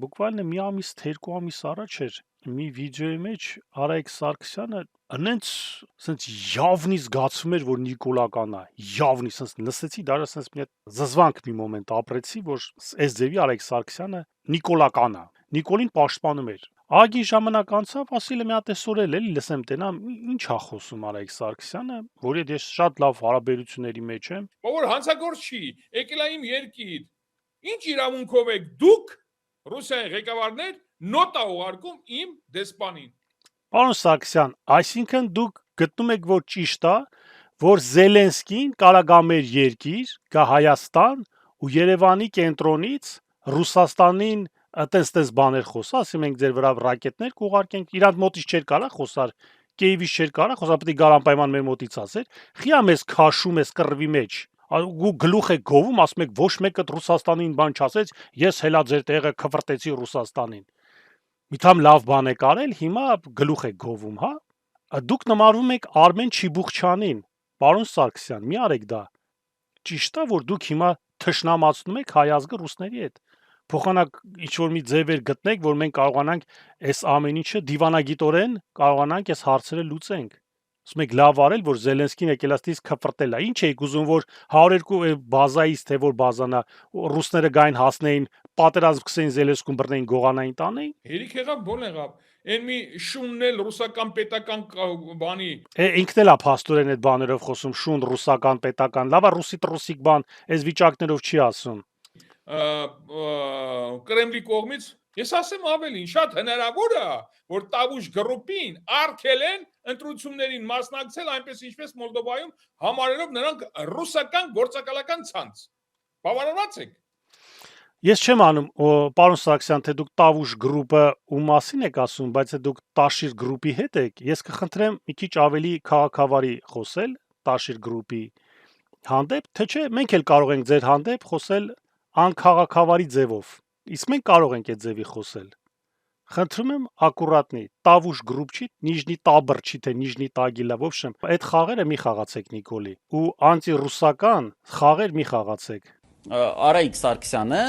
բուկվալն մի ամիս, թե երկու ամիս առաջ էր մի վիդեոյի մեջ Արայիկ Սարգսյանը անենց սենց явնի զգացում էր, որ Նիկոլական է, явնի սենց լսեցի, դաժե սենց մի զզվանք մի մոմենտ ապրեցի, որ այս ձևի Արայիկ Սարգսյանը Նիկոլական է, Նիկոլին պաշտպանում էր։ Ագին ժամանակ անցավ, ասիլը մի հատ էսօր էլի լսեմ տենամ, ինչ է խոսում Արայիկ Սարգսյանը, որ ես շատ լավ հարաբերությունների մեջ եմ։ Որ հանցագործ չի, եկել է իմ երկիր։ Ինչ իրավունքով եք դուք Ռուսիայի ղեկավարներ նոտա ուղարկում իմ դեսպանին։ Պարոն Սարգսյան, այսինքն դուք գտնում եք, որ ճիշտ է, որ Զելենսկին կարա գա մեր երկիր, գա Հայաստան ու Երևանի կենտրոնից Ռուսաստանին այտենց բաներ խոսա, ասի մենք ձեր վրա ռակետներ կուղարկենք, իրանց մոտից չէր կարա խոսար, Կիևից չէր կարա խոսա, պետք է գար անպայման մեր մոտից ասեր, խիա մեզ քաշում ես կռվի մեջ, ու գլուխ եք գովում, ասում եք ոչ մեկը Ռուսաստանին բան չասեց, ես հելա ձեր տեղը քվրտեցի Ռուսաստանին։ Միթամ լավ բան եք արել, հիմա գլուխ եք գովում, հա։ Դուք նմանվում եք Արմեն Չիբուխչյանին, պարոն Սարգսյան, մի արեք դա։ Ճիշտ է, որ դուք հիմա թշնամացնում եք հայ ազգը ռուսների հետ։ Փոխանակ ինչ-որ մի ձևեր գտնեք, որ մենք կարողանանք այս ամեն ինչը դիվանագիտորեն կարողանանք այս հարցերը լուծենք։ Ասում եք լավ արել, որ Զելենսկին եկել աստից քվրտել է։ Ինչ եք ուզում, որ 102 բազայից թե որ բազանա ռուսները գային հասնեին, պատերազմ սկսեին Զելենսկուն բռնեին գողանային տանեին։ Հերիք եղավ, բոն եղավ։ Այն մի շուննել ռուսական պետական բանի։ Ինքն էլ է փաստորեն այդ բաներով խոսում, շուն ռուսական պետական, լավա ռուսիկ բան, այս վիճակներով չի ասում։ Կրեմլի կողմից ես ասեմ ավելին, շատ հնարավոր է, որ Տավուշ գրուպին արգելեն ընտրություններին մասնակցել, այնպես ինչպես Մոլդովայում, համարելով նրանք ռուսական գործակալական ցանց։ Բավարարված եք։ Ես չեմ անում, պարոն Սարգսյան, թե դուք Տավուշ գրուպը ու մասին եք ասում, բայց թե դուք Տաշիր գրուպի հետ եք, ես կխնդրեմ մի քիչ ավելի քաղաքավարի խոսել Տաշիր գրուպի հանդեպ, թե չէ մենք էլ կարող ենք ձեր հանդեպ խոսել անքաղաքավարի ձևով։ Իսկ մենք կարող ենք այդ ձևի խոսել։ Խնդրում եմ ակուրատնի, Տավուշ գրուպ չի, Նիժնի Տաբր չի, թե Նիժնի Տագիլա, в общем, այդ խաղերը մի խաղացեք Նիկոլի, ու անտի-ռուսական խաղեր մի խաղացեք։ Արայիկ Սարգսյանը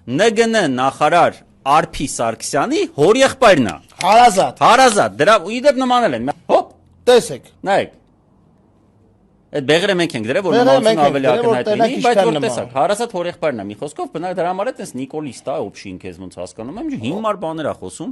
ՆԳՆ նախարար Արփի Սարգսյանի հորեղբայրն է։ Հարազատ, դրա իդեպ նմանել են։ Հոպ, տեսեք։ նայեք։ Այդ բեղերը մենք ենք դրել, որ նմանությունը ավելի ակնհայտ լինի, բայց որ տեսակ, հարազատ հորեղբայրն է մի խոսքով, բնակ դրա համար է տես Նիկոլիստ է, օբշին քեզ ոնց հասկանում եմ, հիմար բաներ է խոսում։